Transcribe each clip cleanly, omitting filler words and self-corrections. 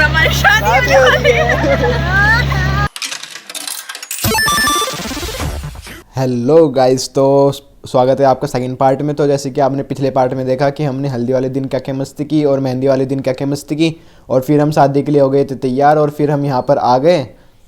हमारी शादी हो रही है। हेलो गाइस, तो स्वागत है आपका सेकंड पार्ट में। तो जैसे कि आपने पिछले पार्ट में देखा कि हमने हल्दी वाले दिन क्या क्या मस्ती की और मेहंदी वाले दिन क्या क्या मस्ती की, और फिर हम शादी के लिए हो गए थे तैयार, और फिर हम यहाँ पर आ गए।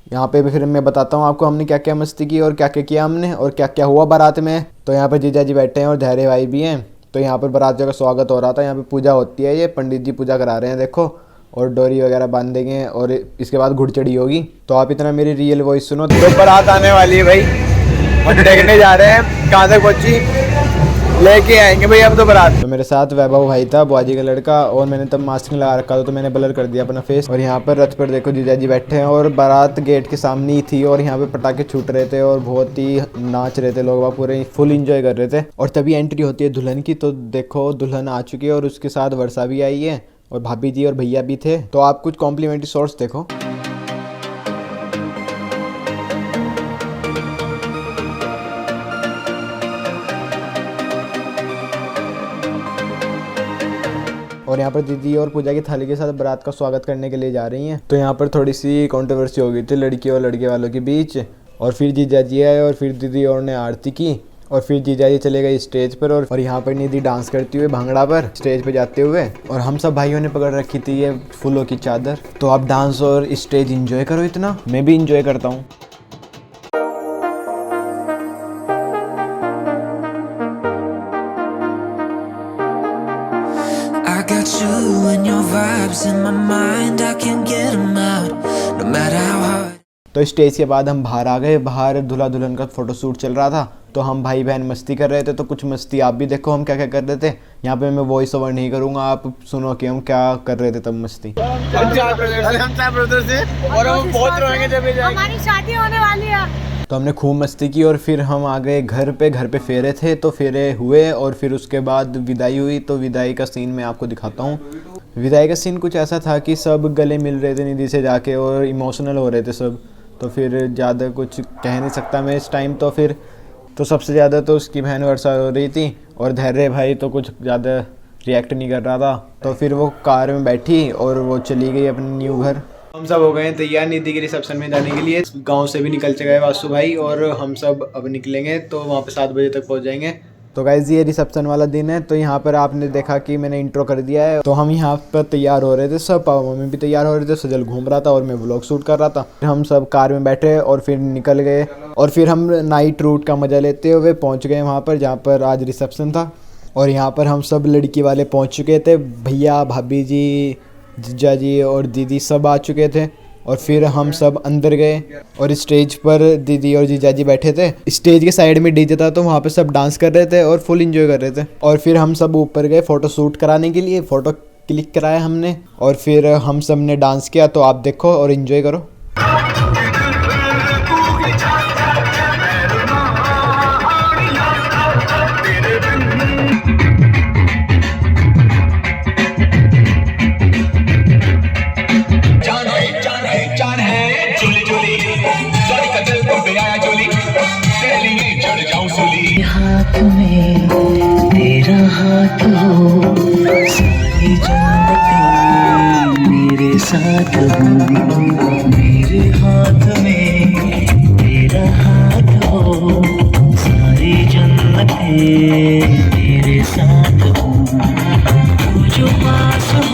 यहाँ पे भी फिर मैं बताता हूँ आपको हमने क्या क्या मस्ती की और क्या क्या किया हमने और क्या क्या हुआ बारात में। तो यहाँ पर जीजा जी बैठे हैं और धैर्य भाई भी हैं। तो यहाँ पर बारातियों का स्वागत हो रहा था। यहाँ पे पूजा होती है, ये पंडित जी पूजा करा रहे हैं देखो, और डोरी वगैरह बांधेंगे और इसके बाद घुड़चड़ी होगी। तो आप इतना मेरी रियल वॉइस सुनो। तो बारात आने वाली है भाई, और देखने जा रहे हैं कहाँ तक पहुँची, लेके आएंगे भाई अब तो बारात। तो मेरे साथ वैभव भाई था, बुआजी का लड़का, और मैंने तब मास्क लगा रखा था तो मैंने ब्लर कर दिया अपना फेस। और यहाँ पर रथ पर देखो जीजा जी बैठे हैं और बारात गेट के सामने ही थी, और यहाँ पे पटाखे छूट रहे थे और बहुत ही नाच रहे थे लोग, वहाँ पूरे फुल इंजॉय कर रहे थे। और तभी एंट्री होती है दुल्हन की। तो देखो दुल्हन आ चुकी है और उसके साथ वर्षा भी आई है और भाभी जी और भैया भी थे। तो आप कुछ कॉम्प्लीमेंट्री शॉट्स देखो। और यहाँ पर दीदी और पूजा की थाली के साथ बारात का स्वागत करने के लिए जा रही हैं। तो यहाँ पर थोड़ी सी कंट्रोवर्सी हो गई थी लड़की और लड़के वालों के बीच, और फिर जीजा जी आए और फिर दीदी और ने आरती की, और फिर जीजा जी चले गए स्टेज पर, और यहाँ पर निधि डांस करती हुए भांगड़ा पर स्टेज पे जाते हुए, और हम सब भाइयों ने पकड़ रखी थी ये फूलों की चादर। तो आप डांस और स्टेज इंजॉय करो, इतना मैं भी इंजॉय करता हूँ। I got you and your vibes in my mind, I can't get them out, no matter how hard. तो स्टेज के बाद हम बाहर आ गए। बाहर दूल्हा दुल्हन का फोटोशूट चल रहा था, तो हम भाई बहन मस्ती कर रहे थे। तो कुछ मस्ती आप भी देखो हम क्या क्या कर रहे थे। यहाँ पे मैं वॉइस ओवर नहीं करूँगा, आप सुनो कि हम क्या कर रहे थे तब मस्ती। हमारी शादी होने वाली है। तो हमने खूब मस्ती की और फिर हम आ गए घर पे। घर पे फेरे थे तो फेरे हुए, और फिर उसके बाद विदाई हुई। तो विदाई का सीन मैं आपको दिखाता हूँ। विदाई का सीन कुछ ऐसा था कि सब गले मिल रहे थे निधि से जाके और इमोशनल हो रहे थे सब। तो फिर ज़्यादा कुछ कह नहीं सकता मैं इस टाइम। तो सबसे ज़्यादा तो उसकी बहन वर्षा हो रही थी, और धैर्य भाई तो कुछ ज़्यादा रिएक्ट नहीं कर रहा था। तो फिर वो कार में बैठी और वो चली गई अपने न्यू घर। हम सब हो गए तैयार निधि के रिसेप्शन में जाने के लिए। गांव से भी निकल चुका है वासु भाई, और हम सब अब निकलेंगे तो वहाँ पे 7 बजे तक पहुँच जाएंगे। तो गाइस ये रिसेप्शन वाला दिन है। तो यहाँ पर आपने देखा कि मैंने इंट्रो कर दिया है। तो हम यहाँ पर तैयार हो रहे थे, सब पापा मम्मी भी तैयार हो रहे थे, सजल घूम रहा था और मैं व्लॉग शूट कर रहा था। फिर हम सब कार में बैठे और फिर निकल गए, और फिर हम नाइट रूट का मज़ा लेते हुए पहुँच गए वहाँ पर जहाँ पर आज रिसेप्शन था। और यहाँ पर हम सब लड़की वाले पहुँच चुके थे, भैया भाभी जी जीजा जी और दीदी सब आ चुके थे। और फिर हम सब अंदर गए और स्टेज पर दीदी और जीजा जी बैठे थे। स्टेज के साइड में डीजे था तो वहाँ पे सब डांस कर रहे थे और फुल एंजॉय कर रहे थे। और फिर हम सब ऊपर गए फ़ोटो शूट कराने के लिए, फ़ोटो क्लिक कराया हमने, और फिर हम सब ने डांस किया। तो आप देखो और एंजॉय करो। हाथ में तेरा हाथ हो, सारी जिंदगी मेरे साथ हो। मेरे हाथ में तेरा हाथ हो, सारी जिंदगी मेरे साथ हो। तू जो पास हो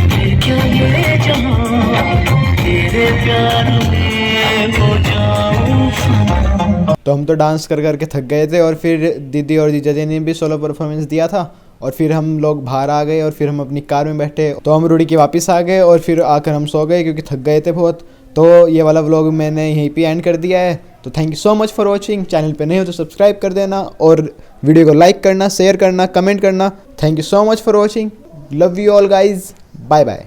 फिर क्या ये जहां, तेरे प्यार में हो जाऊं फना। तो हम तो डांस कर कर के थक गए थे, और फिर दीदी और जीजा जी ने भी सोलो परफॉर्मेंस दिया था। और फिर हम लोग बाहर आ गए और फिर हम अपनी कार में बैठे। तो हम रुड़ी के वापस आ गए और फिर आकर हम सो गए क्योंकि थक गए थे बहुत। तो ये वाला व्लॉग मैंने यहीं पे एंड कर दिया है। तो thank you so much for watching. Channel पे नहीं हो तो सब्सक्राइब कर देना, और वीडियो को लाइक करना, शेयर करना, कमेंट करना। Thank you so much for watching. Love you all guys, bye bye.